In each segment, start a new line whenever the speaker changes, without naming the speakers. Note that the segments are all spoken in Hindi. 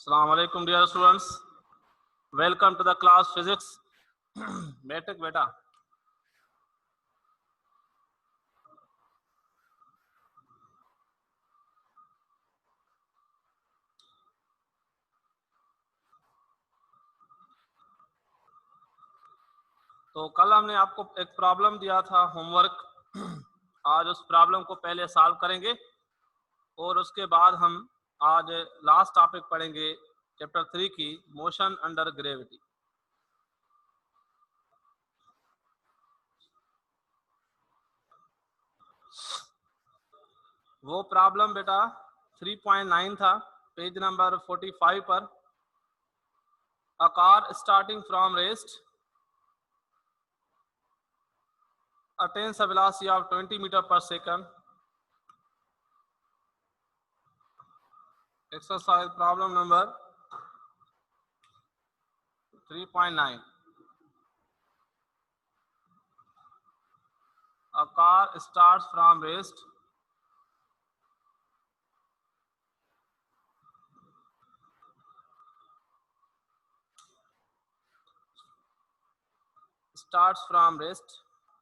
Assalamu alaikum dear students. Welcome to the class physics. बैठक बेटा। तो कल हमने आपको एक प्रॉब्लम दिया था होमवर्क। आज उस प्रॉब्लम को पहले सॉल्व करेंगे और उसके बाद हम आज लास्ट टॉपिक पढ़ेंगे चैप्टर 3 की मोशन अंडर ग्रेविटी। वो प्रॉब्लम बेटा 3.9 था, पेज नंबर 45 पर। अ car starting from rest attains a velocity of 20 meter per second. Exercise problem number 3.9. A car starts from rest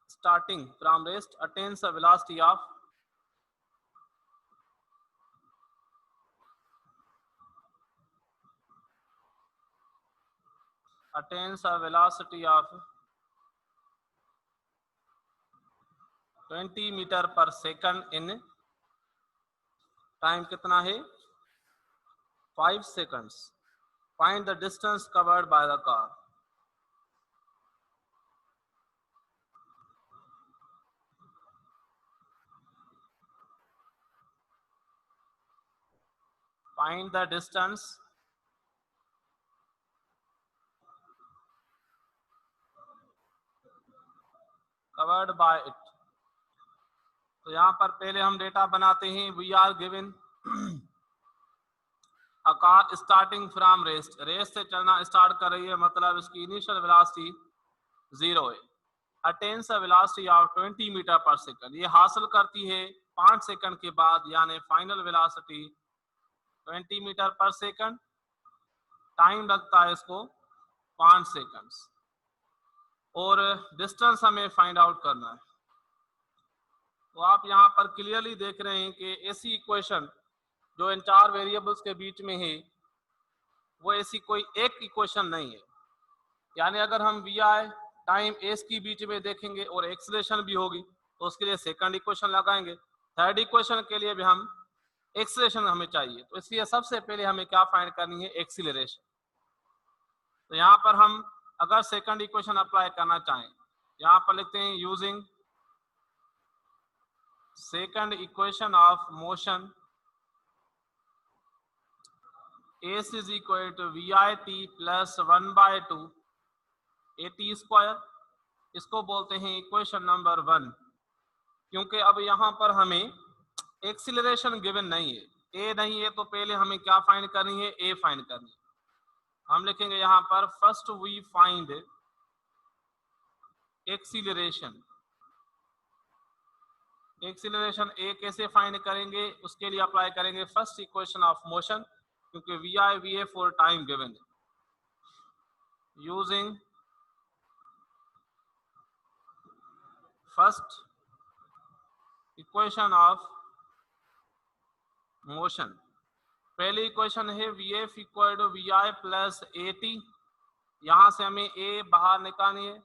starting from rest attains a velocity of attains a velocity of 20 meter per second in time कितना है 5 seconds. Find the distance covered by the car. Find the distance covered by it. तो यहाँ पर पहले हम डेटा बनाते हैं। We are given a car starting from rest, rest से चलना स्टार्ट कर रही है, मतलब इसकी इनिशियल वेलोसिटी 0 है। Attains a velocity of 20 metre पर सेकंड, ये हासिल करती है 5 सेकंड के बाद, यानी फाइनल वेलोसिटी 20 मीटर पर सेकंड। टाइम लगता है इसको 5 सेकंड्स और डिस्टेंस हमें फाइंड आउट करना है। तो आप यहाँ पर क्लियरली देख रहे हैं कि ऐसी इक्वेशन जो इन 4 वेरिएबल्स के बीच में है वो ऐसी कोई एक इक्वेशन नहीं है। यानी अगर हम वी आई टाइम एस की बीच में देखेंगे और एक्सीलरेशन भी होगी तो उसके लिए सेकंड इक्वेशन लगाएंगे, थर्ड इक्वेशन के लिए भी हम एक्सीलरेशन हमें चाहिए, तो इसलिए सबसे पहले हमें क्या फाइंड करनी है, एक्सीलरेशन। तो यहाँ पर हम अगर सेकंड इक्वेशन अप्लाई करना चाहें, यहाँ पर लिखते हैं using second equation of motion s is equal to vit plus 1/2 at square, इसको बोलते हैं इक्वेशन नंबर 1। क्योंकि अब यहाँ पर हमें एक्सीलरेशन गिवन नहीं है, ए नहीं है, तो पहले हमें क्या फाइंड करनी है, ए फाइंड करनी है। हम लिखेंगे यहाँ पर first we find acceleration. Acceleration A कैसे फाइंड करेंगे, उसके लिए अप्लाई करेंगे फर्स्ट इक्वेशन ऑफ मोशन, क्योंकि V I V A for time given है। Using first equation of motion, पहली इक्वेशन है V F equal to V I plus A T. यहां से हमें ए बाहर निकालनी है,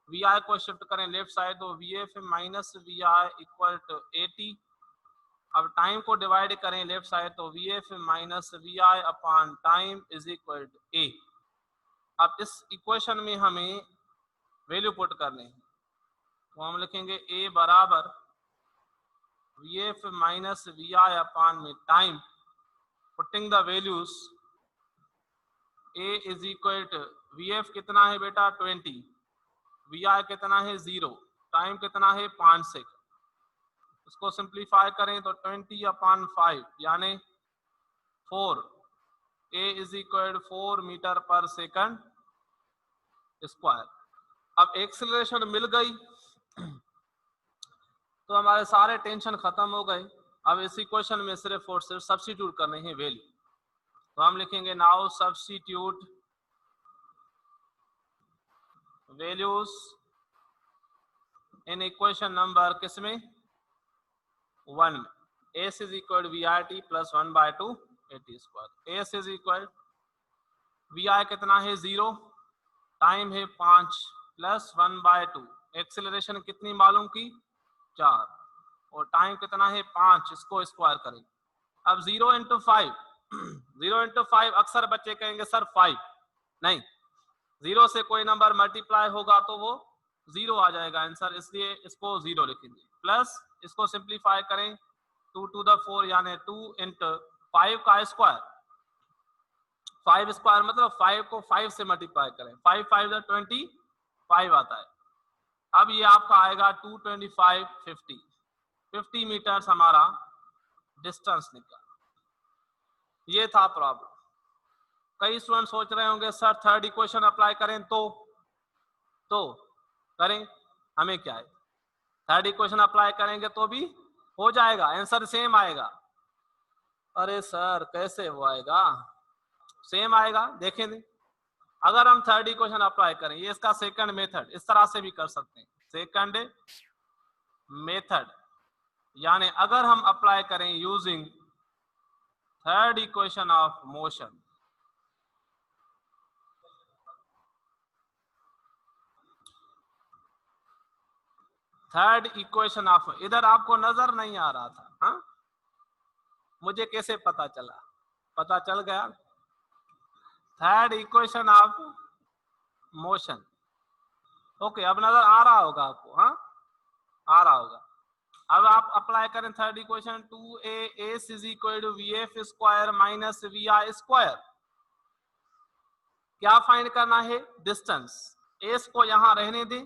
वी आई को शिफ्ट करें लेफ्ट साइड, तो V F minus we I equal to A T. अब टाइम को डिवाइड करें लेफ्ट साइड, तो V F minus we I upon time is equal to A. अब इस इक्वेशन में हमें वैल्यू पुट करनी है, तो हम लिखेंगे ए बराबर v F minus we I upon में time, putting the values, a is equal to V F कितना है बेटा 20, वी आई कितना है 0, टाइम कितना है 5 सेकंड। इसको सिंप्लीफाई करें तो 20/5 यानी 4, ए इज इक्वल 4 मीटर पर सेकंड स्क्वायर। अब एक्सीलरेशन मिल गई तो हमारे सारे टेंशन खत्म हो गए। अब इस इक्वेशन में सिर्फ और सिर्फ सब्स्टिट्यूट करने हैं वैल्यू। तो हम लिखेंगे now substitute values in equation number किसमें 1 में। S is equal v I T plus 1/2 A T square. S is equal v i कितना है 0, टाइम है 5 प्लस 1/2, एक्सेलरेशन कितनी मालूम की 4 और टाइम कितना है 5, इसको स्क्वायर करें। अब 0 इंटू 5 0 इंटू 5 अक्सर बच्चे कहेंगे सर 5 नहीं, 0 से कोई नंबर मल्टीप्लाई होगा तो वो 0 आ जाएगा आंसर, इसलिए इसको 0 लिखेंगे। प्लस इसको सिंप्लीफाई करें 2 टू द 4 यानी 2 इंटू 5 का स्क्वायर, 5 स्क्वायर मतलब 5 को 5 से मल्टीप्लाई करें, 5 5 25 आता है। अब ये आपका आएगा 225 50 मीटर्स हमारा डिस्टेंस निकला। ये था प्रॉब्लम। कई स्टूडेंट सोच रहे होंगे सर थर्ड इक्वेशन अप्लाई करें तो करें, हमें क्या है, थर्ड इक्वेशन अप्लाई करेंगे तो भी हो जाएगा, आंसर सेम आएगा। अरे सर कैसे वो आएगा, सेम आएगा, देखें दे। अगर हम थर्ड इक्वेशन अप्लाई करें, ये इसका सेकंड मेथड, इस तरह से भी कर सकते हैं, सेकंड मेथड, यानी अगर हम अप्लाई करें using third equation of motion, third equation of, इधर आपको नजर नहीं आ रहा था, हाँ मुझे कैसे पता चला, पता चल गया, third equation of motion. Okay अब नजर आ रहा होगा आपको, हाँ आ रहा होगा। अब आप अप्लाई करें third equation 2a S is equal to we F square minus we I square. क्या फाइंड करना है, डिस्टेंस। एस को यहां रहने दें,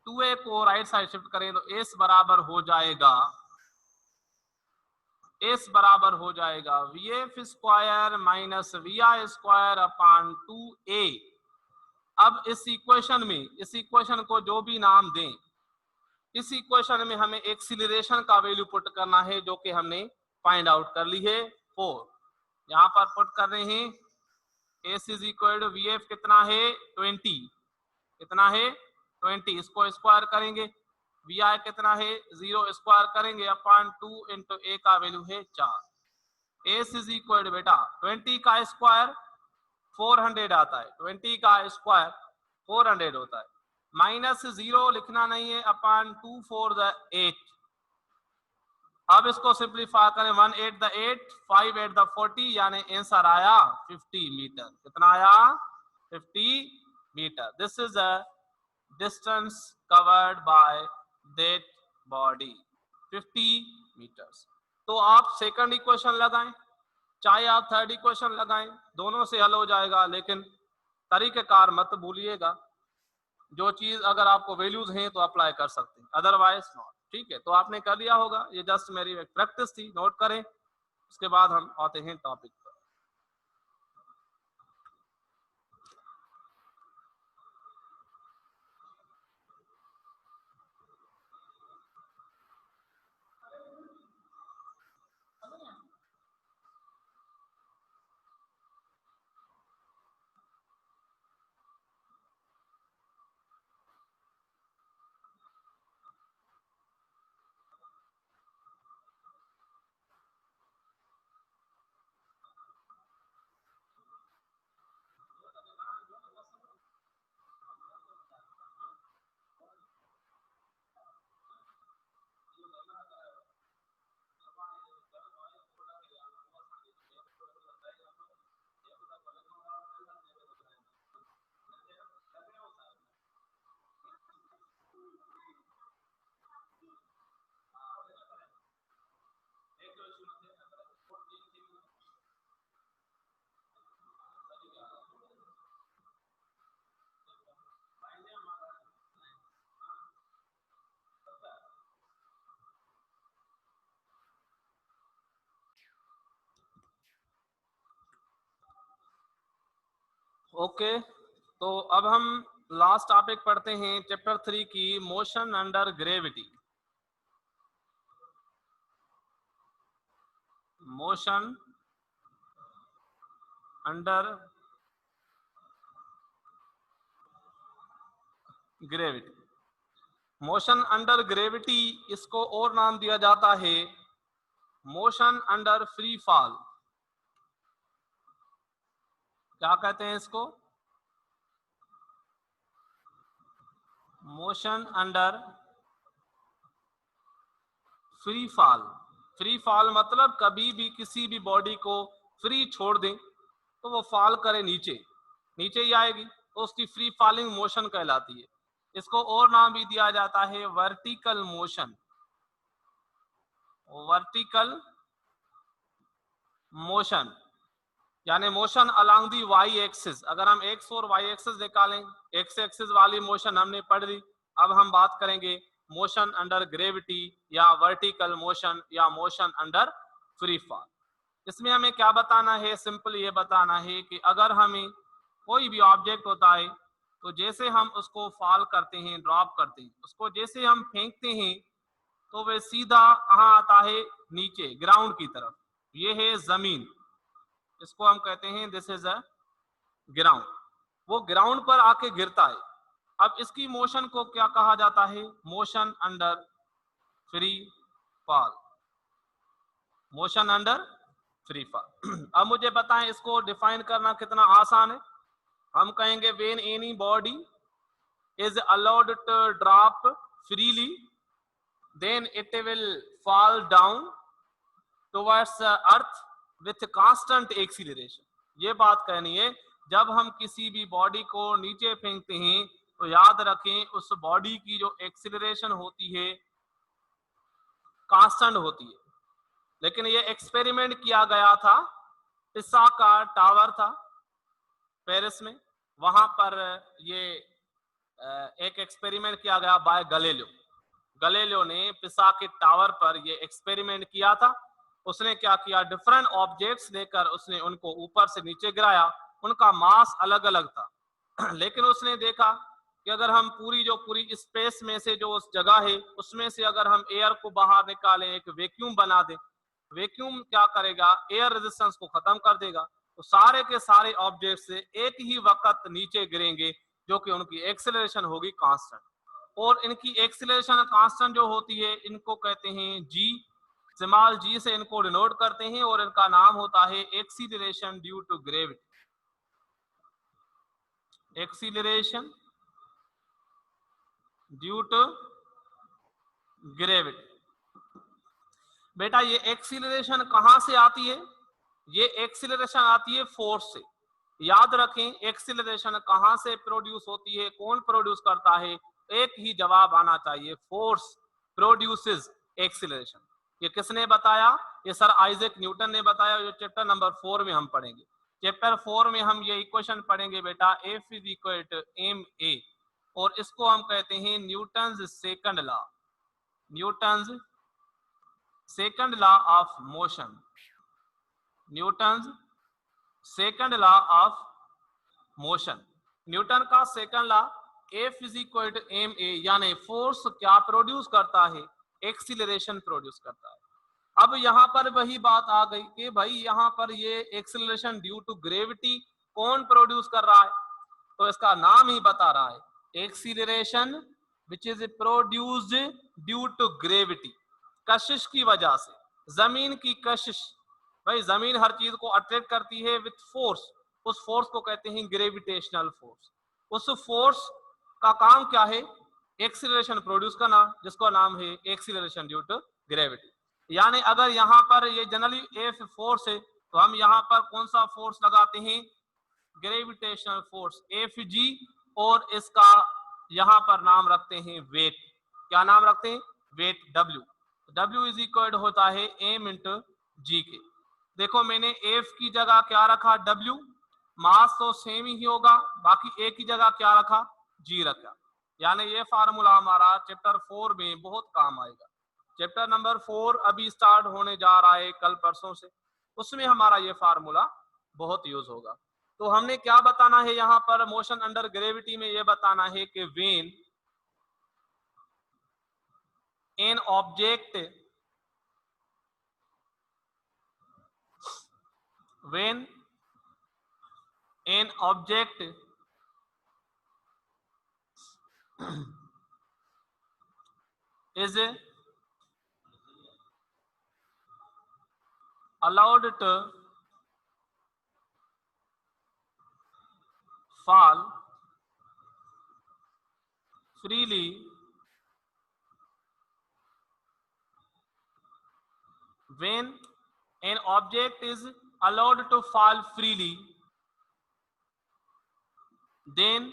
2a को राइट साइड शिफ्ट करें तो एस बराबर हो जाएगा, एस बराबर हो जाएगा V F square minus we I square upon 2a। अब इस इक्वेशन में, इस इक्वेशन को जो भी नाम दें, इस इक्वेशन में हमें एक्सीलरेशन का वैल्यू पुट करना है जो कि हमने फाइंड आउट कर ली है 4। यहां पर पुट कर रहे हैं S is equal to V F कितना है 20, कितना है 20, इसको स्क्वायर करेंगे, वी आई कितना है 0 स्क्वायर करेंगे अपॉन 2 इंटू ए का वैल्यू है 4। एस इज इक्वल टू बेटा 20 का स्क्वायर 400 आता है, 20 का स्क्वायर 400 होता है, माइनस 0 लिखना नहीं है, अपॉन 2 4 द 8। अब इसको सिंप्लीफाई करें, 1 8 द 8, 5 8 द 40, यानी आंसर आया 50 मीटर। कितना आया 50 metre. This is a distance covered by that body 50 metres. तो आप सेकंड इक्वेशन लगाएं चाहे आप थर्ड इक्वेशन लगाएं, दोनों से हल हो जाएगा, लेकिन तरीकेकार मत भूलिएगा, जो चीज अगर आपको वैल्यूज हैं तो अप्लाई कर सकते हैं, अदरवाइज नॉट। ठीक है, तो आपने कर लिया होगा, ये जस्ट मेरी एक प्रैक्टिस थी, नोट करें। उसके बाद हम आते हैं टॉपिक पर। ओके तो अब हम लास्ट टॉपिक पढ़ते हैं चैप्टर 3 की, motion under gravity. Motion under gravity. Motion under gravity, इसको और नाम दिया जाता है मोशन अंडर फ्री फॉल। क्या कहते हैं इसको? Motion under free fall. Free fall मतलब कभी भी किसी भी बॉडी को फ्री छोड़ दें तो वो फॉल करे नीचे, नीचे ही आएगी, तो उसकी फ्री फॉलिंग मोशन कहलाती है। इसको और नाम भी दिया जाता है वर्टिकल मोशन। वर्टिकल मोशन यानी motion along the Y axis. अगर हम एक्स और वाई एक्सिस निकालें, एक्स एक्सिस वाली मोशन हमने पढ़ ली। अब हम बात करेंगे मोशन अंडर ग्रेविटी या वर्टिकल मोशन या मोशन अंडर फ्री फॉल। इसमें हमें क्या बताना है? सिंपल ये बताना है कि अगर हमें कोई भी ऑब्जेक्ट होता है तो जैसे हम उसको फॉल करते हैं, ड्रॉप करते हैं, उसको जैसे हम फेंकते हैं तो वह सीधा कहाँ आता है? नीचे, ग्राउंड की तरफ। ये है जमीन, इसको हम कहते हैं दिस इज अ ग्राउंड। वो ग्राउंड पर आके गिरता है। अब इसकी मोशन को क्या कहा जाता है? Motion under free fall. Motion under free fall. अब मुझे बताएं इसको डिफाइन करना कितना आसान है। हम कहेंगे when any body is allowed to drop freely, then it will fall down towards the earth with constant acceleration। ये बात कहनी है, जब हम किसी भी बॉडी को नीचे फेंकते हैं तो याद रखें उस बॉडी की जो एक्सीलरेशन होती है कांस्टेंट होती है। लेकिन ये एक्सपेरिमेंट किया गया था, पिसा का टावर था पेरिस में, वहां पर ये एक एक्सपेरिमेंट किया गया बाय गैलीलियो। गैलीलियो ने पिसा के टावर पर ये एक्सपेरिमेंट किया था। उसने क्या किया? डिफरेंट ऑब्जेक्ट्स लेकर उसने उनको ऊपर से नीचे गिराया। उनका मास अलग अलग था लेकिन उसने देखा कि अगर हम पूरी जो पूरी स्पेस में से जो उस जगह है उसमें से अगर हम एयर को बाहर निकालें, एक वैक्यूम बना दें, वैक्यूम क्या करेगा? एयर रेजिस्टेंस को खत्म कर देगा। तो सारे के सारे ऑब्जेक्ट से एक ही वक्त नीचे गिरेंगे, जो कि उनकी एक्सेलरेशन होगी कांस्टेंट। और इनकी एक्सेलरेशन कांस्टेंट जो होती है इनको कहते हैं जी। स्मॉल जी से इनको डिनोट करते हैं और इनका नाम होता है acceleration due to gravity. Acceleration due to gravity. बेटा ये एक्सीलरेशन कहां से आती है? ये एक्सीलरेशन आती है फोर्स से। याद रखें एक्सीलरेशन कहां से प्रोड्यूस होती है, कौन प्रोड्यूस करता है? एक ही जवाब आना चाहिए, फोर्स प्रोड्यूसेस एक्सीलरेशन। ये किसने बताया? ये सर आइजैक न्यूटन ने बताया। जो चैप्टर नंबर 4 में हम पढ़ेंगे। चैप्टर 4 में हम ये इक्वेशन पढ़ेंगे बेटा, F is equal to ma, और इसको हम कहते हैं Newton's second law. Newton's second law of motion. Newton's second law of motion. Newton का second law F is equal to ma, यानी फोर्स क्या प्रोड्यूस करता है? एक्सीलरेशन प्रोड्यूस करता है। अब यहाँ पर वही बात आ गई कि भाई यहाँ पर ये एक्सीलरेशन ड्यू टू ग्रेविटी कौन प्रोड्यूस कर रहा है? तो इसका नाम ही बता रहा है, acceleration which is produced due to gravity. कशिश की वजह से, जमीन की कशिश। भाई जमीन हर चीज को अट्रैक्ट करती है विथ फोर्स, उस फोर्स को कहते हैं ग्रेविटेशनल फोर्स। उस फोर्स का काम क्या है? एक्सीलरेशन प्रोड्यूस करना, जिसका नाम है एक्सीलरेशन ड्यू टू ग्रेविटी। यानी अगर यहाँ पर ये जनरली एफ फोर्स है तो हम यहाँ पर कौन सा फोर्स लगाते हैं? ग्रेविटेशनल फोर्स एफ जी, और इसका यहाँ पर नाम रखते हैं वेट। क्या नाम रखते हैं? Weight W. W is equal होता है एम इंटू जी के। देखो मैंने एफ की जगह क्या रखा? डब्ल्यू। मास तो सेम ही होगा, बाकी ए की जगह क्या रखा? जी रखा। यानी ये फार्मूला हमारा चैप्टर 4 में बहुत काम आएगा। चैप्टर नंबर 4 अभी स्टार्ट होने जा रहा है कल परसों से, उसमें हमारा ये फार्मूला बहुत यूज होगा। तो हमने क्या बताना है यहाँ पर? मोशन अंडर ग्रेविटी में ये बताना है कि when an object when an object is allowed to fall freely when an object is allowed to fall freely, then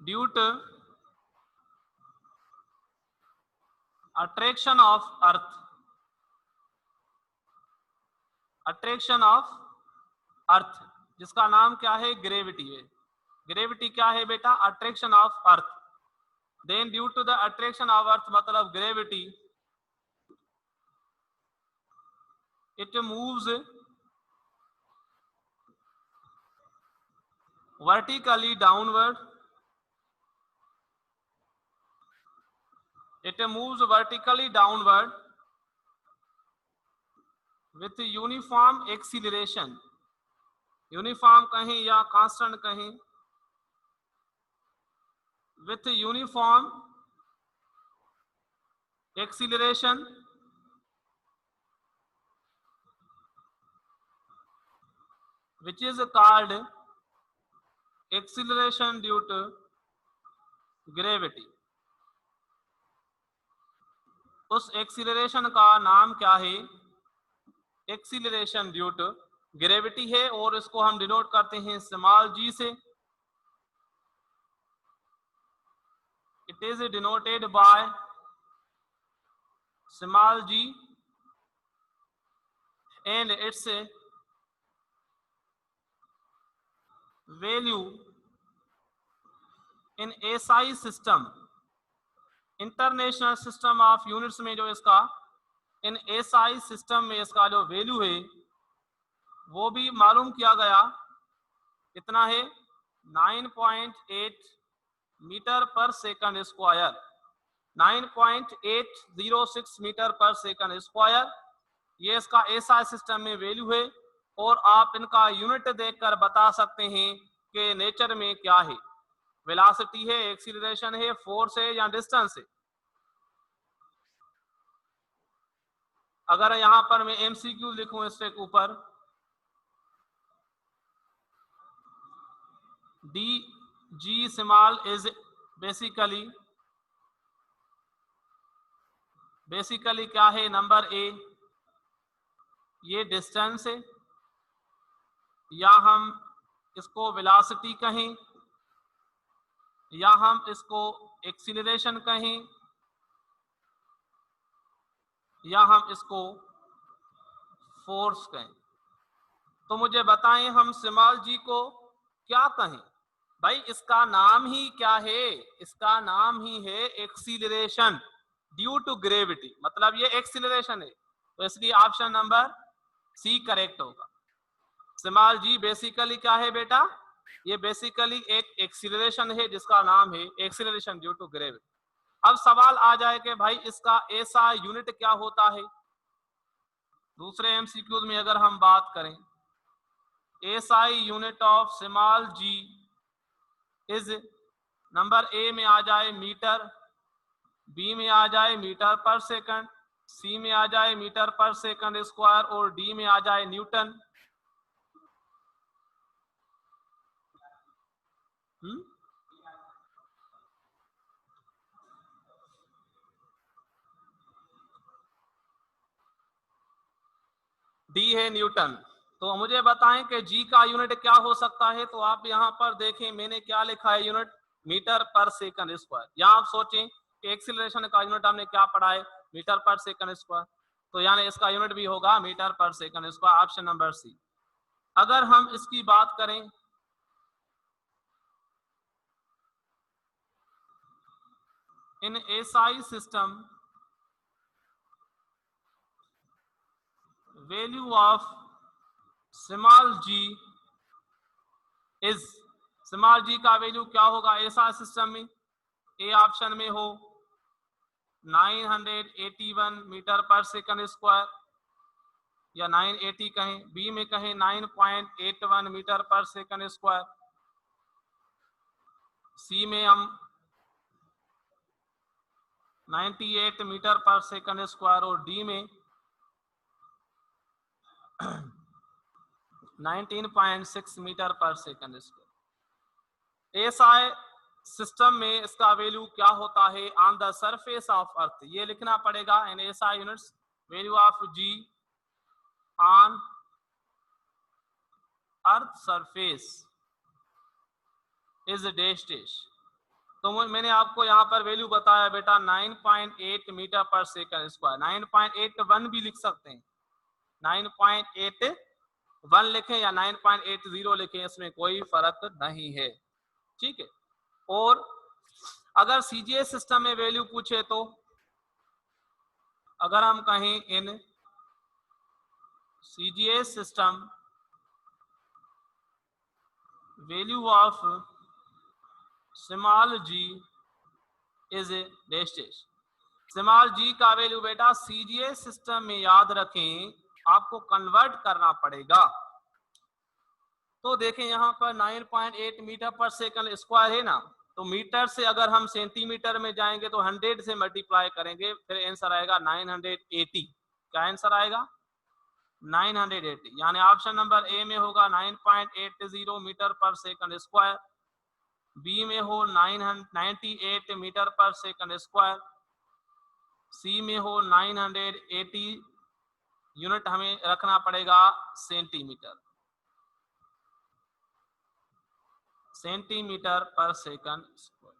due to attraction of earth, attraction of अर्थ, जिसका नाम क्या है, ग्रेविटी है। ग्रेविटी क्या है बेटा, attraction of earth. Then due to the attraction of earth मतलब gravity, it moves vertically downward, it moves vertically downward with uniform acceleration, uniform कहें या कांस्टेंट कहें, with uniform acceleration which is called acceleration due to gravity। उस एक्सीलरेशन का नाम क्या है, एक्सीलरेशन ड्यू टू ग्रेविटी है, और इसको हम डिनोट करते हैं स्मॉल जी से। It is denoted by small G and its value in SI system, international system of units में जो इसका इन एसआई सिस्टम में इसका जो वैल्यू है वो भी मालूम किया गया, कितना है, 9.8 मीटर पर सेकंड स्क्वायर, 9.806 मीटर पर सेकंड स्क्वायर, ये इसका एसआई सिस्टम में वैल्यू है। और आप इनका यूनिट देखकर बता सकते हैं कि नेचर में क्या है, वेलोसिटी है, एक्सीलरेशन है, फोर्स है या डिस्टेंस है। अगर यहां पर मैं एमसीक्यू लिखूं इसके ऊपर, D G small is basically क्या है, नंबर ए ये डिस्टेंस है, या हम इसको वेलोसिटी कहें, या हम इसको एक्सीलरेशन कहें, या हम इसको फोर्स कहें। तो मुझे बताएं हम स्मॉल जी को क्या कहें। भाई इसका नाम ही क्या है, इसका नाम ही है एक्सीलरेशन ड्यू टू ग्रेविटी, मतलब ये एक्सीलरेशन है, तो इसलिए ऑप्शन नंबर सी करेक्ट होगा। स्मॉल जी बेसिकली क्या है बेटा, ये बेसिकली एक एक्सीलरेशन है जिसका नाम है एक्सीलरेशन ड्यू टू ग्रेविटी। अब सवाल आ जाए कि भाई इसका ऐसा यूनिट क्या होता है। दूसरे एमसीक्यूज में अगर हम बात करें, SI unit of small ji is, number A में आ जाए मीटर, बी में आ जाए मीटर पर सेकंड, सी में आ जाए मीटर पर सेकंड स्क्वायर, और डी में आ जाए न्यूटन। डी है न्यूटन। तो मुझे बताएं कि जी का यूनिट क्या हो सकता है। तो आप यहां पर देखें मैंने क्या लिखा है, यूनिट मीटर पर सेकंड स्क्वायर। यहां आप सोचें कि एक्सीलरेशन का यूनिट हमने क्या पढ़ा है, मीटर पर सेकंड स्क्वायर, तो यानी इसका यूनिट भी होगा मीटर पर second square, option number C. अगर हम इसकी बात करें, in SI system value of small ji is, small g का वैल्यू क्या होगा एसआई सिस्टम में, ए ऑप्शन में हो 981 मीटर पर सेकंड स्क्वायर, या 980 कहें, बी में कहें 9.81 मीटर पर सेकंड स्क्वायर, सी में हम 98 मीटर पर सेकंड स्क्वायर और डी में 19.6 मीटर पर सेकंड स्क्वायर। एसआई सिस्टम में इसका वैल्यू क्या होता है on the surface of earth, ये लिखना पड़ेगा in SI units. Value of G on earth surface is dash dash. तो मैंने आपको यहाँ पर वैल्यू बताया बेटा 9.8 मीटर पर सेकंड स्क्वायर, 9.81 भी लिख सकते हैं, 9.81 लिखें या 9.80 लिखें, इसमें कोई फर्क नहीं है, ठीक है। और अगर सीजीएस सिस्टम में वैल्यू पूछे तो अगर हम कहें in CGS system value of small ji is dash dash. Small g का वैल्यू बेटा सीजीएस सिस्टम में याद रखें आपको कन्वर्ट करना पड़ेगा। तो देखें यहाँ पर 9.8 मीटर पर सेकंड स्क्वायर है ना, तो मीटर से अगर हम सेंटीमीटर में जाएंगे तो 100 से मल्टीप्लाई करेंगे, फिर आंसर आएगा 980। क्या आंसर आएगा? 980। यानी ऑप्शन नंबर ए में होगा 9.80 मीटर पर सेकंड स्क्वायर, बी में हो 998 मीटर पर सेकंड स्क्वायर, सी में हो 980 यूनिट हमें रखना पड़ेगा सेंटीमीटर पर सेकंड स्क्वायर।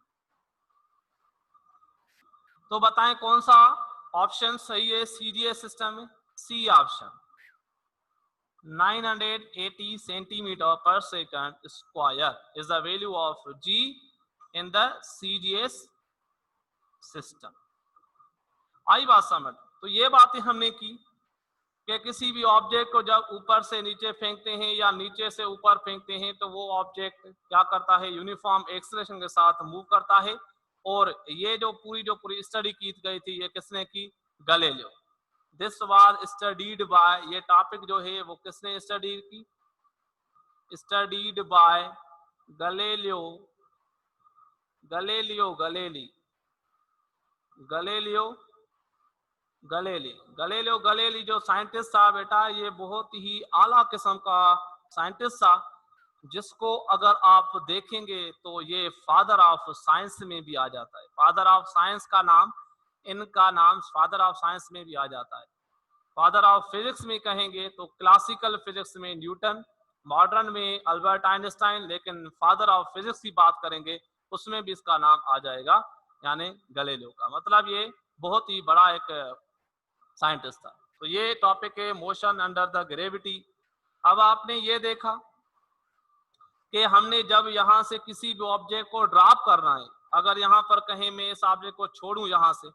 तो बताएं कौन सा ऑप्शन सही है सीजीएस सिस्टम में? सी ऑप्शन, 980 सेंटीमीटर पर second square is the value of g in the CGS system. आई बात समझ? तो ये बातें हमने की कि किसी भी ऑब्जेक्ट को जब ऊपर से नीचे फेंकते हैं या नीचे से ऊपर फेंकते हैं तो वो ऑब्जेक्ट क्या करता है? यूनिफॉर्म एक्सेलरेशन के साथ मूव करता है। और ये जो पूरी स्टडी की गई थी, ये किसने की? Galileo. This was studied by, ये टॉपिक जो है वो किसने स्टडी की? स्टडीड बाय गैलीलियो, गैलीलियो जो साइंटिस्ट था बेटा, ये बहुत ही आला किस्म का साइंटिस्ट था, जिसको अगर आप देखेंगे तो ये फादर ऑफ साइंस में भी आ जाता है। फादर ऑफ साइंस का नाम, इनका नाम फादर ऑफ साइंस में भी आ जाता है। फादर ऑफ फिजिक्स में कहेंगे तो क्लासिकल फिजिक्स में न्यूटन, मॉडर्न में अल्बर्ट आइंस्टाइन, लेकिन फादर ऑफ फिजिक्स की बात करेंगे उसमें भी इसका नाम आ जाएगा, यानी गैलीलियो का। मतलब ये बहुत ही बड़ा एक साइंटिस्ट था। तो ये टॉपिक है मोशन अंडर द ग्रेविटी। अब आपने ये देखा कि हमने जब यहां से किसी भी ऑब्जेक्ट को ड्रॉप करना है, अगर यहां पर कहें मैं इस ऑब्जेक्ट को छोड़ूं यहां से,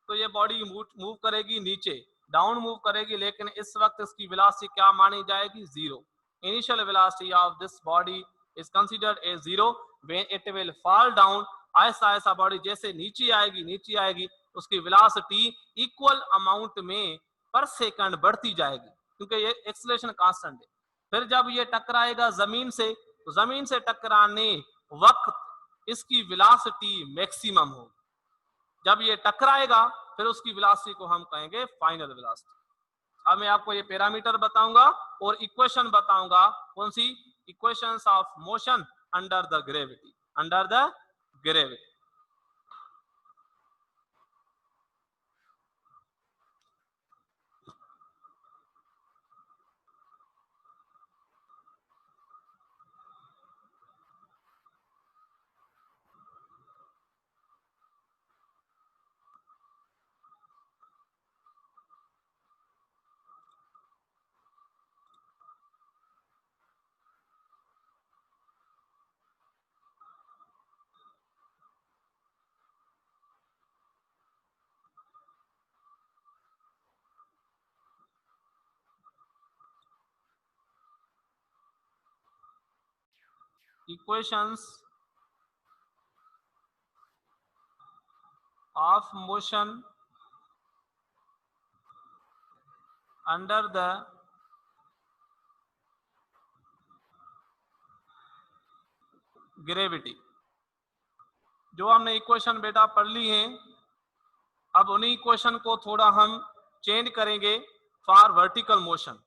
तो ये बॉडी मूव करेगी नीचे, डाउन मूव करेगी, लेकिन इस वक्त इसकी वेलोसिटी क्या मानी जाएगी? Zero. Initial velocity of this body is considered A zero when it will fall down. ऐसा ऐसा बॉडी जैसे नीचे आएगी उसकी वेलोसिटी इक्वल अमाउंट में पर सेकंड बढ़ती जाएगी, क्योंकि ये एक्सेलरेशन कांस्टेंट है। फिर जब ये टकराएगा जमीन से, तो जमीन से टकराने वक्त इसकी वेलोसिटी मैक्सिमम होगी। जब ये टकराएगा फिर उसकी वेलोसिटी को हम कहेंगे फाइनल वेलोसिटी। अब मैं आपको ये पैरामीटर बताऊंगा और इक्वेशन बताऊंगा। कौन सी? Equations of motion under the gravity, under the gravity. Equations of motion under the gravity. जो हमने इक्वेशन बेटा पढ़ ली है, अब उन्हीं इक्वेशन को थोड़ा हम चेंज करेंगे फॉर वर्टिकल मोशन।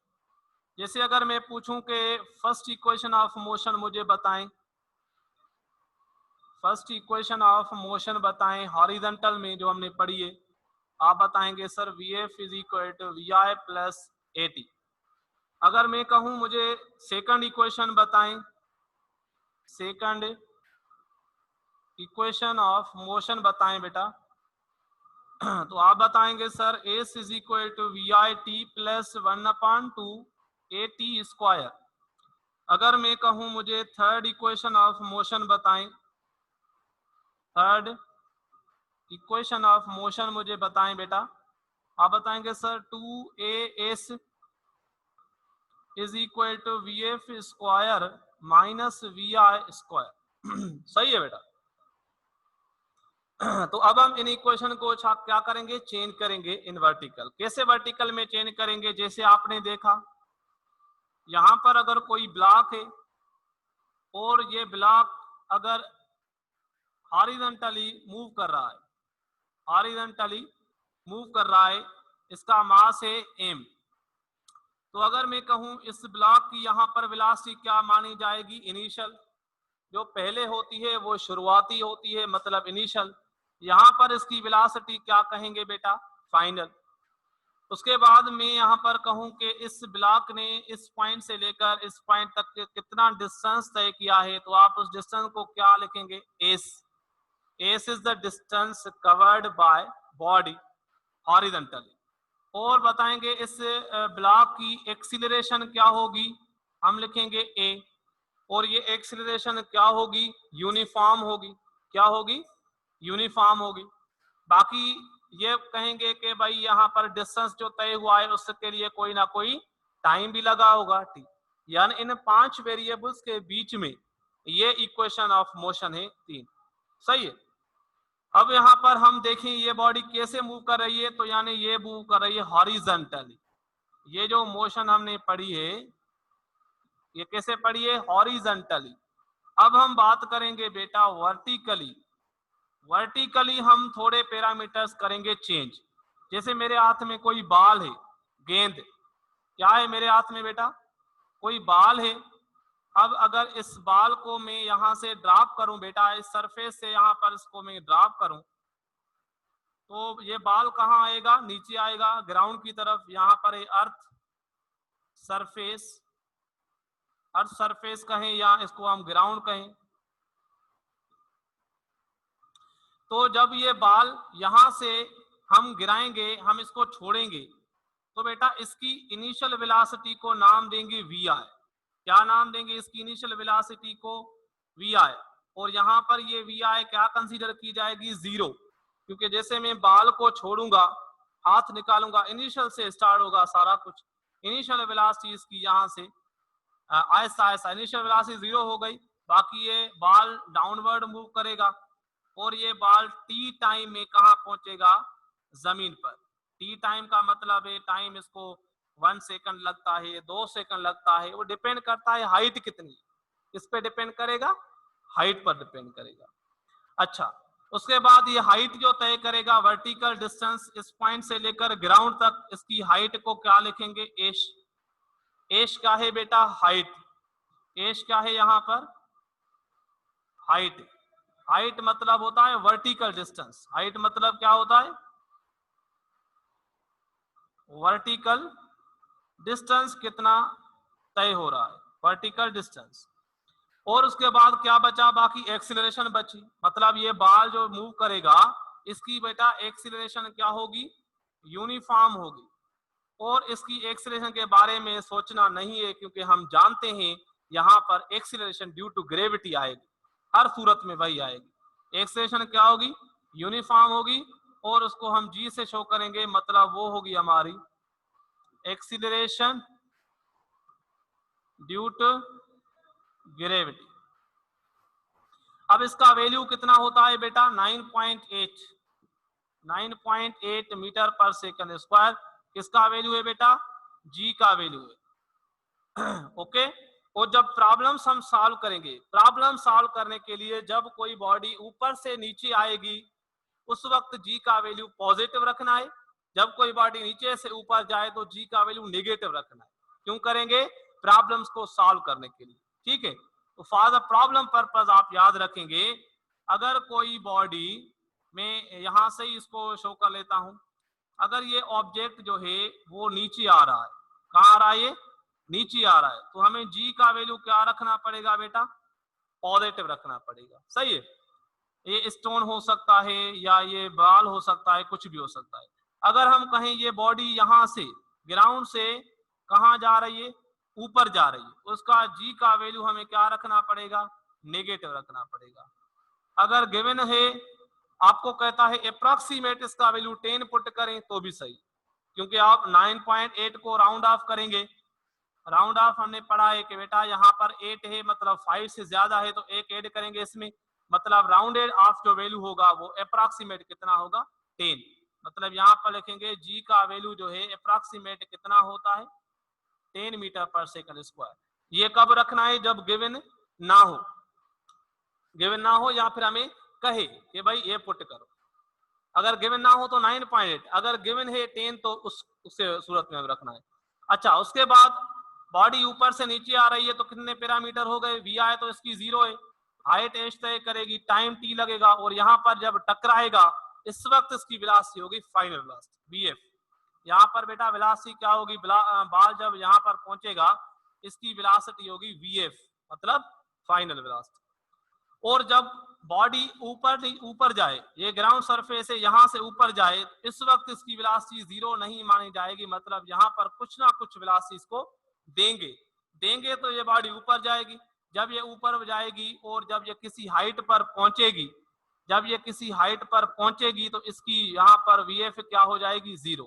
जैसे अगर मैं पूछूं कि फर्स्ट इक्वेशन ऑफ मोशन मुझे बताएं, फर्स्ट इक्वेशन ऑफ मोशन बताएं हॉरिजॉन्टल में जो हमने पढ़ी है, आप बताएंगे sir VF is equal to VI plus AT। अगर मैं कहूं मुझे सेकंड इक्वेशन बताएं, सेकंड इक्वेशन ऑफ मोशन बताएं बेटा, तो आप बताएंगे sir S is equal to VIT plus 1/2 AT square. अगर मैं कहूं मुझे थर्ड इक्वेशन ऑफ मोशन बताएं, थर्ड इक्वेशन ऑफ मोशन मुझे बताएं बेटा, आप बताएंगे sir 2AS is equal to VF square minus VI square. सही है बेटा। तो अब हम इन इक्वेशन को क्या करेंगे, चेंज करेंगे इन वर्टिकल। कैसे वर्टिकल में चेंज करेंगे, जैसे आपने देखा यहां पर अगर कोई ब्लॉक है और ये ब्लॉक अगर हॉरिजॉन्टली मूव कर रहा है, हॉरिजॉन्टली मूव कर रहा है, इसका मास है m। तो अगर मैं कहूं इस ब्लॉक की यहां पर वेलोसिटी क्या मानी जाएगी, इनिशियल। जो पहले होती है वो शुरुआती होती है, मतलब इनिशियल। यहां पर इसकी वेलोसिटी क्या कहेंगे बेटा, फाइनल। उसके बाद मैं यहां पर कहूं कि इस ब्लॉक ने इस पॉइंट से लेकर इस पॉइंट तक कितना डिस्टेंस तय किया है, तो आप उस डिस्टेंस को क्या लिखेंगे, S. S is the distance covered by body horizontally. और बताएंगे इस ब्लॉक की एक्सीलरेशन क्या होगी, हम लिखेंगे ए। और ये एक्सीलरेशन क्या होगी, यूनिफॉर्म होगी। क्या होगी, यूनिफॉर्म होगी। बाकी ये कहेंगे कि भाई यहाँ पर डिस्टेंस जो तय हुआ है उसके लिए कोई ना कोई टाइम भी लगा होगा, ठीक। यानी इन 5 वेरिएबल्स के बीच में ये इक्वेशन ऑफ मोशन है 3। सही है। अब यहाँ पर हम देखें ये बॉडी कैसे मूव कर रही है, तो यानी ये मूव कर रही है हॉरिजॉन्टली। ये जो मोशन हमने पढ़ी है ये कैसे पढ़ी है, हॉरिजॉन्टली। अब हम बात करेंगे बेटा वर्टिकली। वर्टिकली हम थोड़े पैरामीटर्स करेंगे चेंज। जैसे मेरे हाथ में कोई बॉल है, गेंद, क्या है मेरे हाथ में बेटा, कोई बॉल है। अब अगर इस बॉल को मैं यहां से ड्रॉप करूं बेटा, इस सरफेस से यहां पर इसको मैं ड्रॉप करूं, तो ये बॉल कहां आएगा, नीचे आएगा ग्राउंड की तरफ। यहां पर है अर्थ सरफेस, अर्थ सरफेस कहें या इसको हम ग्राउंड कहें। तो जब ये बॉल यहां से हम गिराएंगे, हम इसको छोड़ेंगे, तो बेटा इसकी इनिशियल वेलोसिटी को नाम देंगे VI। क्या नाम देंगे इसकी इनिशियल वेलोसिटी को, VI। और यहां पर ये VI क्या कंसीडर की जाएगी, 0। क्योंकि जैसे मैं बॉल को छोड़ूंगा, हाथ निकालूंगा, इनिशियल से स्टार्ट होगा सारा कुछ। इनिशियल वेलोसिटी इसकी यहां से आहिस्ता आहिस्ता इनिशियल वेलोसिटी 0 हो गई। बाकी ये बॉल डाउनवर्ड मूव करेगा और ये बॉल टी टाइम में कहां पहुंचेगा, जमीन पर। टी टाइम का मतलब है टाइम इसको 1 सेकंड लगता है, 2 सेकंड लगता है, वो डिपेंड करता है हाइट कितनी, इस पे डिपेंड करेगा, हाइट पर डिपेंड करेगा। अच्छा, उसके बाद ये हाइट जो तय करेगा, वर्टिकल डिस्टेंस इस पॉइंट से लेकर ग्राउंड तक, इसकी हाइट को क्या लिखेंगे, एश। एश क्या है बेटा, हाइट। एश क्या है यहां पर, हाइट। हाइट मतलब होता है वर्टिकल डिस्टेंस। हाइट मतलब क्या होता है, वर्टिकल डिस्टेंस कितना तय हो रहा है, वर्टिकल डिस्टेंस। और उसके बाद क्या बचा, बाकी एक्सीलरेशन बची। मतलब ये बॉल जो मूव करेगा इसकी बेटा एक्सीलरेशन क्या होगी, यूनिफॉर्म होगी। और इसकी एक्सीलरेशन के बारे में सोचना नहीं है, क्योंकि हम जानते हैं यहां पर एक्सीलरेशन ड्यू टू ग्रेविटी आएगी, हर सूरत में वही आएगी। एक्सीलरेशन क्या होगी, यूनिफॉर्म होगी। और उसको हम G से शो करेंगे, मतलब वो होगी हमारी एक्सीलरेशन ड्यू टू ग्रेविटी। अब इसका वैल्यू कितना होता है बेटा, 9.8 मीटर पर सेकंड स्क्वायर। किसका वैल्यू है बेटा, G का वैल्यू है। ओके, और जब प्रॉब्लम्स हम सॉल्व करेंगे, प्रॉब्लम सॉल्व करने के लिए जब कोई बॉडी ऊपर से नीचे आएगी उस वक्त जी का वैल्यू पॉजिटिव रखना है, जब कोई बॉडी नीचे से ऊपर जाए तो जी का वैल्यू नेगेटिव रखना है। क्यों करेंगे? प्रॉब्लम्स को सॉल्व करने के लिए, ठीक है। तो फॉर द प्रॉब्लम पर्पस आप याद रखेंगे, अगर कोई बॉडी में यहां से ही इसको शो कर लेता हूं, अगर ये ऑब्जेक्ट जो है वो नीचे आ रहा है, कहां आ रहा है? ये नीचे आ रहा है, तो हमें जी का वैल्यू क्या रखना पड़ेगा बेटा? पॉजिटिव रखना पड़ेगा, सही है। ये स्टोन हो सकता है या ये बॉल हो सकता है, कुछ भी हो सकता है। अगर हम कहें ये बॉडी यहां से ग्राउंड से कहां जा रही है? ऊपर जा रही है, उसका जी का वैल्यू हमें क्या रखना पड़ेगा? नेगेटिव रखना पड़ेगा। अगर गिवन है, आपको कहता है अप्रॉक्सीमेट इसका वैल्यू 10 पुट करें तो भी सही, क्योंकि आप 9.8 को राउंड ऑफ करेंगे। राउंड ऑफ हमने पढ़ा है कि बेटा यहाँ पर 8 है, मतलब 5 से ज्यादा है तो एक ऐड करेंगे इसमें, मतलब राउंडेड ऑफ जो वैल्यू होगा वो अप्रॉक्सीमेट कितना होगा? 10। मतलब यहाँ पर लिखेंगे जी का वैल्यू जो है अप्रॉक्सीमेट कितना होता है? 10 मीटर पर सेकंड स्क्वायर। ये कब रखना है? जब गिवन ना हो, गिवन ना हो या फिर हमें कहे कि भाई ये पुट करो। अगर गिवन ना हो तो 9.8, अगर गिवन है 10 तो उससे सूरत में रखना है। अच्छा, उसके बाद बॉडी ऊपर से नीचे आ रही है तो कितने पैरामीटर हो गए? वी आई तो इसकी 0 है, हाइट एच तय करेगी, टाइम टी लगेगा, और यहाँ पर जब टकराएगा इस वक्त इसकी वेलोसिटी होगी फाइनल वेलोसिटी वी एफ। यहाँ पर बेटा वेलोसिटी क्या होगी? बाल जब यहाँ पर पहुंचेगा इसकी वेलोसिटी होगी वी एफ, मतलब फाइनल वेलोसिटी। और जब बॉडी ऊपर जाए, ये ग्राउंड सरफेस से यहां से ऊपर जाए, इस वक्त इसकी वेलोसिटी 0 नहीं मानी जाएगी, मतलब यहाँ पर कुछ ना कुछ वेलोसिटी इसको देंगे तो ये बॉडी ऊपर जाएगी। जब ये ऊपर जाएगी और जब ये किसी हाइट पर पहुंचेगी, जब ये किसी हाइट पर पहुंचेगी तो इसकी यहाँ पर वीएफ क्या हो जाएगी? 0।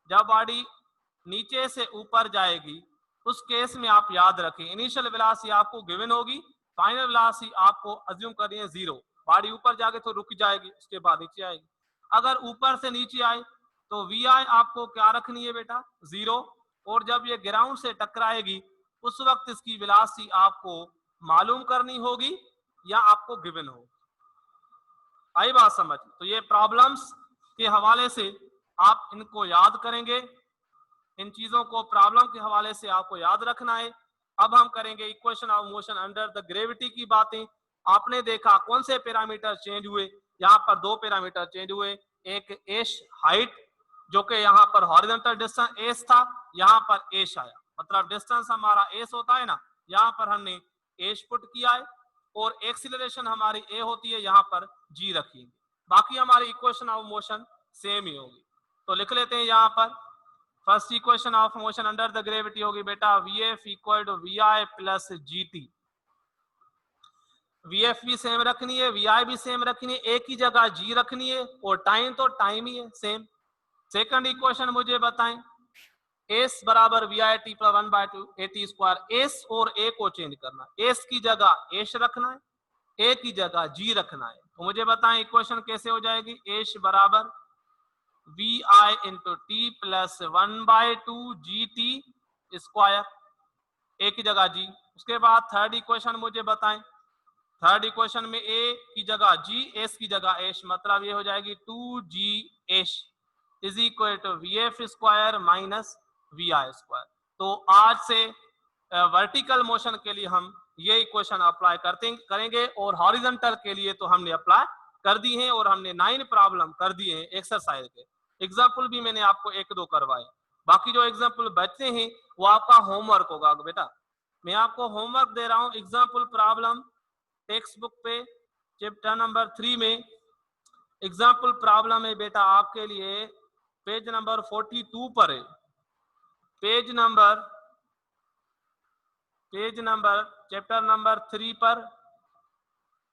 जब बॉडी नीचे से ऊपर जाएगी उस केस में आप याद रखें, इनिशियल वेलोसिटी आपको गिवन होगी, फाइनल वेलोसिटी आपको अज्यूम करनी है 0। बॉडी ऊपर जाके तो रुक जाएगी, उसके बाद नीचे आएगी। अगर ऊपर से नीचे आए तो वी आई आपको क्या रखनी है बेटा? 0। और जब ये ग्राउंड से टकराएगी उस वक्त इसकी वेलोसिटी आपको मालूम करनी होगी या आपको गिवन होगी। आई बात समझ? तो ये प्रॉब्लम्स के हवाले से आप इनको याद करेंगे, इन चीजों को प्रॉब्लम के हवाले से आपको याद रखना है। अब हम करेंगे equation of motion under the gravity की बातें। आपने देखा कौन से पैरामीटर चेंज हुए? यहाँ पर 2 पैरामीटर चेंज हुए, एक एश हाइट जो कि यहाँ पर हॉरिजॉन्टल डिस्टेंस एस था, यहाँ पर एश आया, मतलब डिस्टेंस हमारा एस होता है ना, यहाँ पर हमने एश पुट किया है, और एक्सीलरेशन हमारी ए होती है, यहाँ पर जी रखी। बाकी हमारी इक्वेशन ऑफ मोशन सेम ही होगी। तो लिख लेते हैं यहाँ पर, first equation of motion under the gravity होगी बेटा V F equal to V I plus G T. V F भी सेम रखनी है, वी आई भी सेम रखनी है, एक ही जगह जी रखनी है, और टाइम तो टाइम ही है सेम। सेकंड इक्वेशन मुझे बताएं, एस बराबर we I T plus 1/2 A T square. S और ए को चेंज करना, एस की जगह एश रखना है, ए की जगह जी रखना है। तो मुझे बताएं इक्वेशन कैसे हो जाएगी? एश बराबर we i into t plus 1/2 g t square, a की जगह जी। उसके बाद थर्ड इक्वेशन मुझे बताएं, थर्ड इक्वेशन में ए की जगह जी, एस की जगह एश, मतलब ये हो जाएगी 2g S is equal to we F square minus we I square. तो आज से वर्टिकल मोशन के लिए हम ये इक्वेशन अप्लाई करेंगे, और हॉरिजॉन्टल के लिए तो हमने अप्लाई कर दी है, और हमने 9 प्रॉब्लम कर दिए हैं एक्सरसाइज के। एग्जाम्पल भी मैंने आपको 1-2 करवाए, बाकी जो एग्जाम्पल बचते हैं वो आपका होमवर्क होगा बेटा। मैं आपको होमवर्क दे रहा हूं, एग्जाम्पल प्रॉब्लम टेक्स्ट बुक पे चैप्टर नंबर 3 में एग्जाम्पल प्रॉब्लम है बेटा आपके लिए, पेज नंबर 42 पर है, पेज नंबर चैप्टर नंबर 3 पर,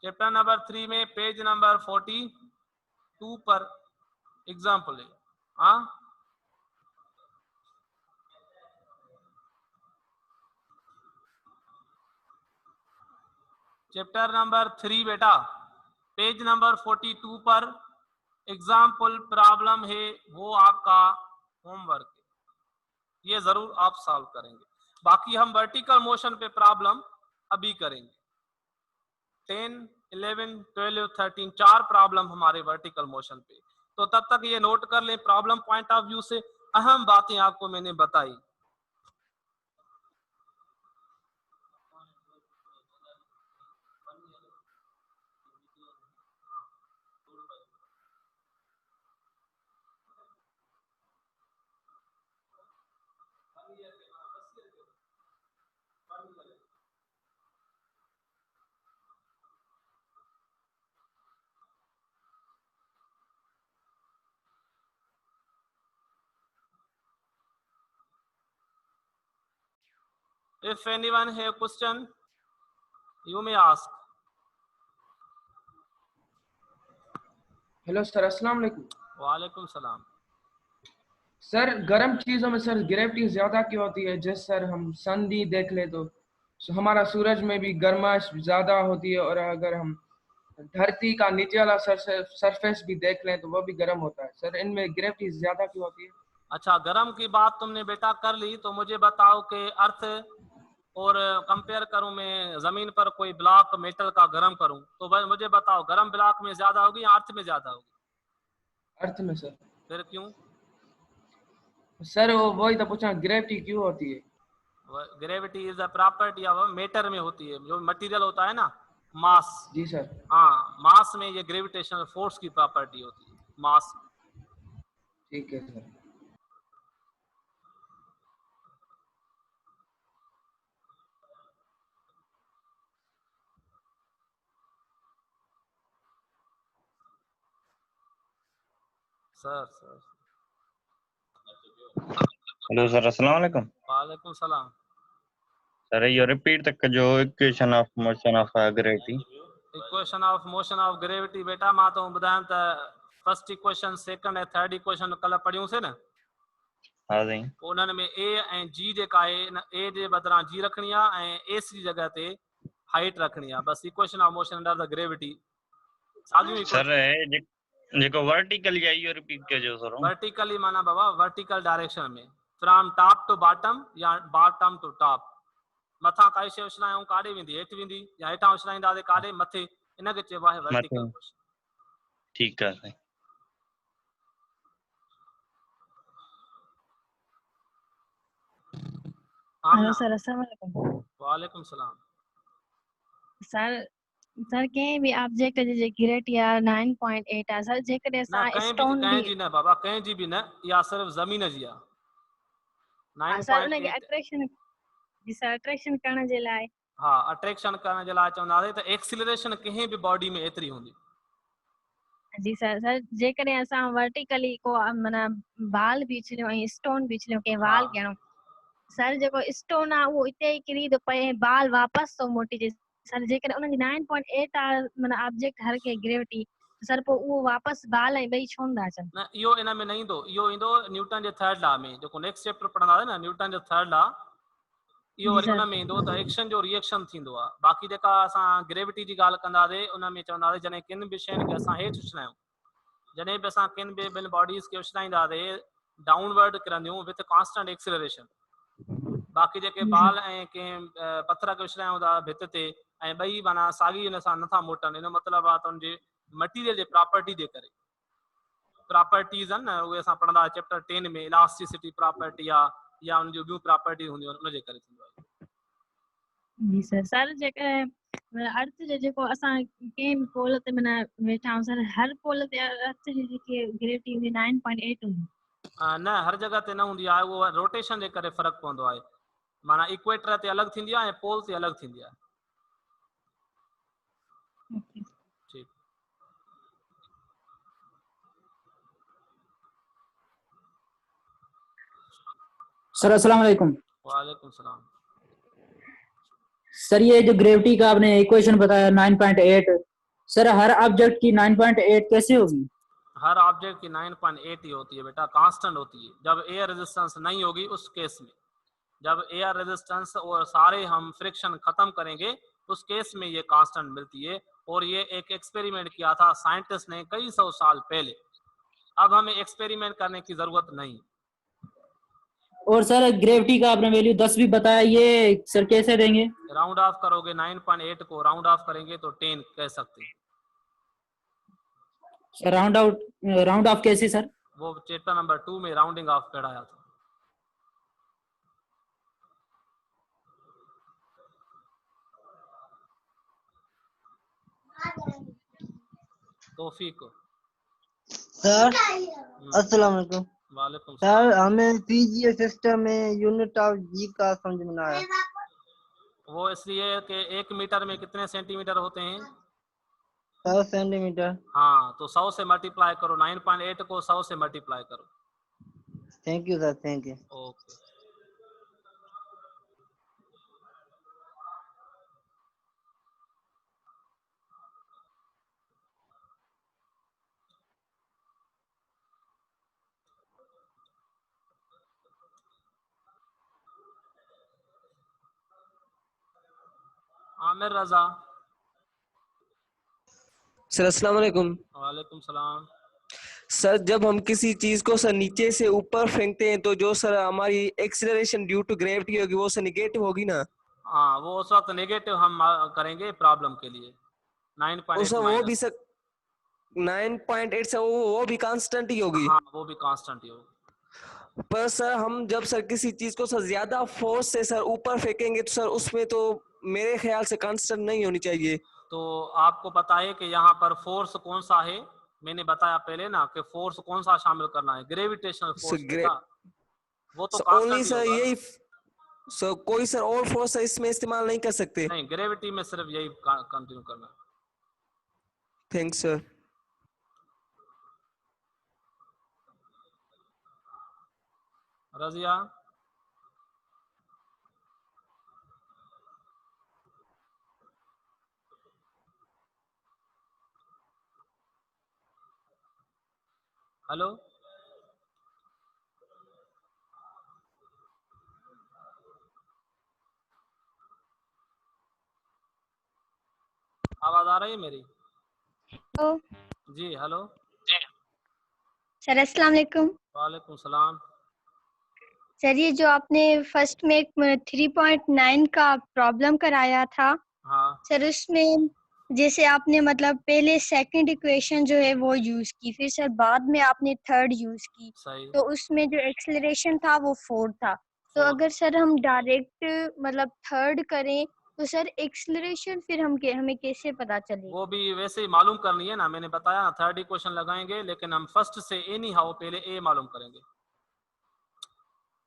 चैप्टर नंबर 3 में पेज नंबर 42 पर एग्जाम्पल है। हाँ, चैप्टर नंबर 3 बेटा पेज नंबर 42 पर एग्जाम्पल प्रॉब्लम है, वो आपका होमवर्क है, ये जरूर आप सॉल्व करेंगे। बाकी हम वर्टिकल मोशन पे प्रॉब्लम अभी करेंगे। 10, 11, 12, 13 4 प्रॉब्लम हमारे वर्टिकल मोशन पे। तो तब तक ये नोट कर लें, प्रॉब्लम पॉइंट ऑफ व्यू से अहम बातें आपको मैंने बताई। If anyone have question, you may ask.
Hello sir, अस्सलाम वालेकुम।
वालेकुम सलाम।
सर गर्म चीजों में सर ग्रेविटी ज्यादा क्यों होती है? जैसे सर हम सन भी देख ले तो हमारा सूरज में भी गर्माश ज्यादा होती है, और अगर हम धरती का नीचे वाला सरफेस भी देख लें तो वो भी गर्म होता है। सर इनमें ग्रेविटी ज्यादा क्यों होती है?
अच्छा, गर्म की बात तुमने बेटा कर ली, तो मुझे बताओ कि अर्थ और कंपेयर करूं मैं जमीन पर कोई ब्लॉक मेटल का गर्म करूं, तो मुझे बताओ गर्म ब्लॉक में ज्यादा होगी या अर्थ में ज्यादा होगी?
अर्थ में सर।
फिर क्यों?
सर वही तो पूछा, ग्रेविटी क्यों होती है?
Gravity is a property of matter में होती है, जो मटेरियल होता है ना, मास।
जी सर।
हाँ, मास में ये ग्रेविटेशनल फोर्स की प्रॉपर्टी होती है, मास।
ठीक है सर।
सर
हेलो सर, अस्सलाम वालेकुम।
वालेकुम सलाम।
Sir you repeat the equation of motion of gravity?
Equation of motion of gravity बेटा मां तो ॿुधायां त फर्स्ट इक्वेशन, सेकंड ऐं थर्ड इक्वेशन कल्ह पढ़ियूंसीं न।
हाँ जी।
उन्हनि में ए ऐं जी जेका आहे, ए जे बदिरां जी रखणी आहे ऐं एस जी जगह ते हाइट रखणी आहे। बस equation of motion under the gravity साॻियूं
सर
इक्वेशन।
जेको वर्टिकली आहे इहो रिपीट कजो सर।
वर्टिकली माना बाबा वर्टिकल डायरेक्शन में, फ्रॉम टॉप टू बॉटम या बॉटम टू टॉप। मथा काई शइ उछलायूं काॾे वेंदी? हेठि वेंदी, या हेठां उछलाईंदासीं काॾे? मथे। इनखे चइबो आहे वर्टिकल मोशन।
ठीक है सर।
हेलो सर, अस्सलाम वालेकुम।
वालेकुम सलाम।
सर कंहिं बि ऑब्जेक्ट जी ग्रेविटी आहे 9.8 आहे सर। जेकॾहिं
ना
असां
कहीं
स्टोन
कहीं
भी
जी न बाबा, कहीं जी भी न, या सिर्फ जमीन जी आहे।
सर उनखे
9.8
अट्रैक्शन जी सर, अट्रैक्शन करण जे लाइ।
हाँ, अट्रैक्शन करण जे लाइ चवंदासीं त एक्सीलरेशन कंहिं बि बॉडी में एतिरी हूंदी।
जी सर। सर जेकॾहिं असां वर्टिकली को माना बाल भी छलियो ऐं स्टोन भी छलियो, कंहिं वाल ॼणो, सर जेको स्टोन आहे उहो इते ई किरी थो पए, बाल वापसि थो मोटिजे। सर जेकॾहिं उनजी 9.8 आहे माना ऑब्जेक्ट हर कंहिं ग्रेविटी, सर पोइ उहो वापसि बाल ऐं ॿई छो नथा अचनि?
न, इहो इन में न ईंदो। इहो ईंदो न्यूटन जे थर्ड लॉ में, जेको नेक्स्ट चैप्टर पढ़ंदासीं न, न्यूटन जो थर्ड लॉ। इहो वरी उन में ईंदो त एक्शन जो रिएक्शन थींदो आहे। बाक़ी जेका असां ग्रेविटी जी ॻाल्हि कंदासीं उन में चवंदासीं जॾहिं किन बि शयुनि खे असां हेठि उछलायूं, जॾहिं बि असां किन बि ॿिनि बॉडीज़ खे उछलाईंदासीं, डाउनवर्ड किरंदियूं विथ कॉन्स्टेंट एक्सीलरेशन। बाक़ी जेके बाल ऐं कंहिं पत्थर खे उछलायूं था भित ते, ऐं ॿई माना साॻी हिन सां नथा मोटनि, इन जो मतिलबु आहे त उनजे मटीरियल जे प्रॉपर्टी जे करे। प्रॉपर्टीज़ आहिनि न, उहे असां पढ़ंदा चैप्टर 10 में, इलास्टिसिटी प्रॉपर्टी आहे या उन जूं ॿियूं प्रॉपर्टी हूंदियूं आहिनि, उनजे करे थींदो आहे।
जी सर। सर जेकॾहिं अर्थ जो जेको असां कंहिं बि पोल ते माना वेठा आहियूं सर, हर पोल ते अर्थ जी जेकी ग्रेविटी हूंदी 9.8 हूंदी?
न, हर जगह ते न हूंदी आहे, उहो रोटेशन जे करे फ़र्क़ु पवंदो आहे। माना इक्वेटर ते अलॻि थींदी आहे ऐं पोल ते अलॻि थींदी आहे। ठीक।
सर अस्सलाम वालेकुम।
वालेकुम सलाम।
सर ये जो ग्रेविटी का आपने इक्वेशन बताया 9.8, सर हर ऑब्जेक्ट की 9.8 कैसे होगी?
हर ऑब्जेक्ट की 9.8 ही होती है बेटा, कांस्टेंट होती है। जब एयर रेजिस्टेंस नहीं होगी उस केस में, जब एयर रेजिस्टेंस और सारे हम फ्रिक्शन खत्म करेंगे उस केस में ये कांस्टेंट मिलती है। और ये एक एक्सपेरिमेंट किया था साइंटिस्ट ने कई 100 साल पहले। अब हमें एक्सपेरिमेंट करने की जरूरत नहीं।
और सर ग्रेविटी का आपने वैल्यू 10 भी बताया, ये सर कैसे देंगे?
राउंड ऑफ करोगे, 9.8 को राउंड ऑफ करेंगे तो 10 कह सकते हैं।
सर राउंड ऑफ कैसे सर?
वो चैप्टर नंबर 2 में राउंडिंग ऑफ पढ़ाया था। तौफीक
सर अस्सलाम वालेकुम।
वालेकुम
सर
सलाम।
हमें पीजीए सिस्टम में यूनिट ऑफ जी का समझ में ना आया।
वो इसलिए कि 1 मीटर में कितने सेंटीमीटर होते हैं?
100 सेंटीमीटर।
हाँ, तो 100 से मल्टीप्लाई करो, 9.8 को 100 से मल्टीप्लाई करो।
Thank you sir, thank you.
Okay. Aamir Raza.
Sir अस्सलाम वालेकुम।
वालेकुम सलाम।
सर जब हम किसी चीज को सर नीचे से ऊपर फेंकते हैं तो जो सर हमारी एक्सीलरेशन ड्यू टू ग्रेविटी होगी वो सर निगेटिव होगी ना?
हाँ, वो उस वक्त नेगेटिव हम करेंगे प्रॉब्लम के लिए। 9.8
सर वो भी
माइनस।
सर 9.8 से वो भी कांस्टेंट ही होगी।
हाँ, वो भी कांस्टेंट ही होगी।
पर सर हम जब सर किसी चीज को सर ज्यादा फोर्स से सर ऊपर फेंकेंगे तो सर उसमें तो मेरे ख्याल से कांस्टेंट नहीं होनी चाहिए।
तो आपको पता है कि यहाँ पर फोर्स कौन सा है? मैंने बताया पहले ना कि फोर्स कौन सा शामिल करना है, ग्रेविटेशनल फोर्स बेटा, वो तो
ओनली
कांस्टेंट ही
सर
होगा।
यही सर कोई सर और फोर्स इसमें इस्तेमाल नहीं कर सकते?
नहीं, ग्रेविटी में सिर्फ यही कंटिन्यू करना है।
Thanks sir.
रजिया। हेलो, आवाज आ रही है मेरी?
तो
जी हेलो।
सर अस्सलाम वालेकुम।
वालेकुम सलाम।
सर ये जो आपने फर्स्ट में 3.9 का प्रॉब्लम कराया था
हाँ
सर, उसमें जैसे आपने मतलब पहले सेकंड इक्वेशन जो है वो यूज की, फिर सर बाद में आपने थर्ड यूज की,
सही।
तो उसमें जो एक्सेलरेशन था वो 4 था। तो
Four।
अगर सर हम डायरेक्ट मतलब थर्ड करें तो सर एक्सेलरेशन फिर हमें कैसे पता चलेगा?
वो भी वैसे ही मालूम करनी है ना, मैंने बताया ना, थर्ड इक्वेशन लगाएंगे, लेकिन हम फर्स्ट से एनी हाउ पहले ए मालूम करेंगे।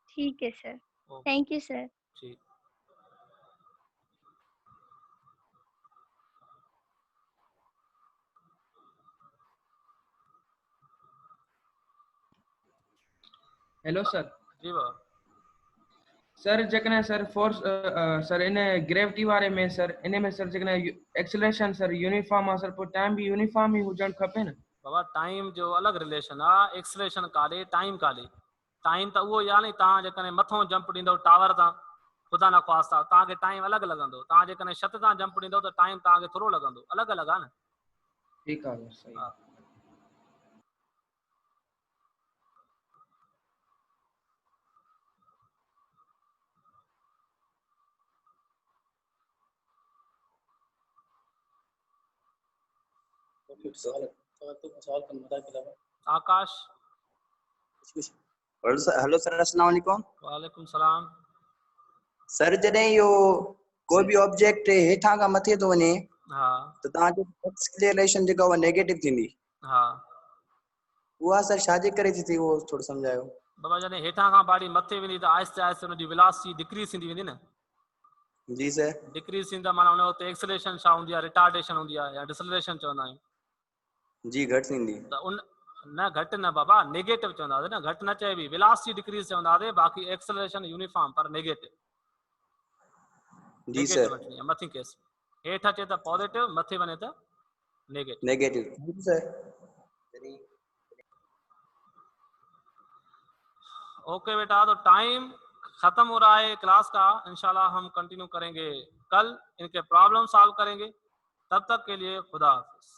ठीक है sir,
okay,
thank you sir.
ठीक।
Hello sir.
जी बाबा।
सर जकने सर फोर्स सर इन्हें ग्रेविटी वारे में सर इन्हें में सर जकने एक्सेलरेशन सर यूनिफॉर्म आ सर पोइ टाइम भी यूनिफॉर्म ही हुजण खपे न?
बाबा टाइम जो अलग रिलेशन आहे, एक्सलेशन काॾे टाइम काॾे? टाइम त उहो ई आहे नी, तव्हां जेकॾहिं मथों जंप ॾींदव टावर तां, ख़ुदा न ख़्वास्ता तव्हांखे टाइम अलॻि लॻंदो, तव्हां जेकॾहिं छत तां जंप ॾींदव त टाइम तव्हांखे थोरो लॻंदो, अलॻि अलॻि आहे न।
ठीक आहे सही।
हा। आकाश।
हेलो सर अस्सलाम वालेकुम।
वालेकुम सलाम।
सर जॾहिं इहो कोई बि ऑब्जेक्ट हेठां खां मथे थो वञे
हा
त तव्हांजो एक्सेलरेशन जेका उहा नेगेटिव थींदी,
हा
उहा सर छाजे करे थी थिए, उहो थोरो सम्झायो।
बाबा जॾहिं हेठां खां बाड़ी मथे वेंदी त आहिस्ते आहिस्ते हुनजी वेलोसिटी डिक्रीज़ थींदी वेंदी न।
जी सर।
डिक्रीज़ थींदा माना हुन वक़्तु एक्सेलरेशन छा हूंदी आहे, रिटार्डेशन हूंदी आहे या डिसलरेशन चवंदा आहियूं।
जी घटि थींदी।
त उन न घटि न बाबा, नेगेटिव चवंदासीं न, घटि न चइबी, वेलोसिटी डिक्रीज़ चवंदासीं, बाक़ी एक्सेलरेशन यूनिफॉर्म पर नेगेटिव।
जी
नेगेटिव
सर।
वठणी आहे मथीं केस, हेठि अचे त पॉजिटिव, मथे वञे त नेगेटिव।
Negative sir.
ओके बेटा, तो टाइम खत्म हो रहा है क्लास का, इंशाल्लाह हम कंटिन्यू करेंगे कल, इनके प्रॉब्लम सॉल्व करेंगे। तब तक के लिए खुदा हाफिज।